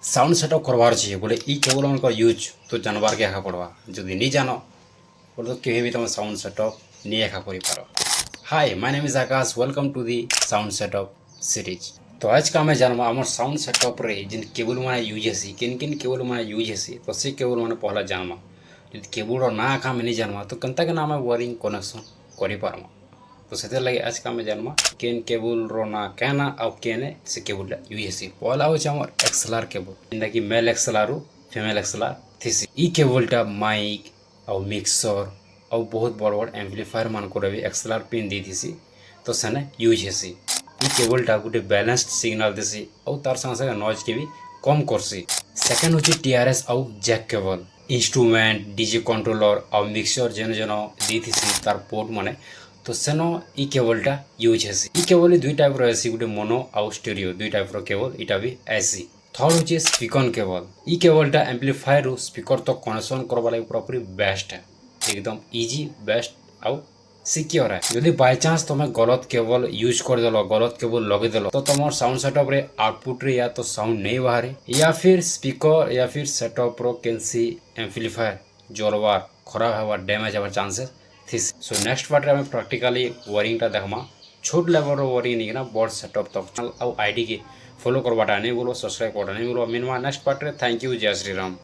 Sound setup करवार चाहिए बोले ई केबल मन यूज तो जानवर के एका पड़वा जदि नहीं जानो बोले तो केही भी तुम साउंड सेटअप नहीं एका करि पारो। Hi my name is Akash, welcome to the sound setup series. तो आज का मैं जानवा आम साउंड सेटअप रे जिन केबल माने यूज हेसी किन किन केबल माने यूज हेसी तो से केबल माने पहला जानवा जदि केबल रो ना आका में नहीं जानवा तो कंता के नाम वायरिंग कनेक्शन करि पारमा। तो से लगे आज का मैं जानवा केन केबल रो ना कहना और केने से केबल यूज हेसी। पहला हो हमर एक्सएलआर केबल जिंदा कि मेल एक्सएलआर फीमेल एक्सएलआर थीसी। ई केबलटा माइक और मिक्सर और बहुत बड़ बड़ एम्प्लीफायर मान को भी एक्सएलआर पिन दी थी तो सेने यूज हेसी। ई केबलटा गोटे बैलेंस्ड सिग्नल देसी और तार संगे संगे नॉइज के भी कम करसी। सेकेंड होची टीआरएस और jack cable instrument DJ controller और मिक्सर जेन जेन दी थी तार पोर्ट माने तो सेनो ई केबलटा यूज हेसी। ई केबल दुई टाइप रो हेसी गोटे मोनो और स्टीरियो दुई टाइप रो केबल इटा भी ऐसी। थर्ड होची स्पीकर केबल। ई केबलटा एम्प्लीफायर रो स्पीकर तो कनेक्शन करबा लागि पूरा बेस्ट है, एकदम इजी बेस्ट और सिक्योर है। यदि बाय चांस तुम गलत केबल यूज कर देलो गलत केबल लगे देलो तो तुम साउंड सेटअप रे आउटपुट रे या तो साउंड नहीं बाहरे या फिर स्पीकर या फिर सेटअप रो कैंसी एम्प्लीफायर जलवार खराब हवा डैमेज हवा चांसेस थी। सो नेक्स्ट पार्ट रे हमें प्रैक्टिकली वायरिंग टा देखमा छोट लेवल रो वायरिंग नहीं ना बड़ सेटअप तक और आईडी के फॉलो करवाटा नहीं बोलो सब्सक्राइब करवाटा नहीं बोलो मिनवा नेक्स्ट पार्ट रे। थैंक यू, जय श्री राम।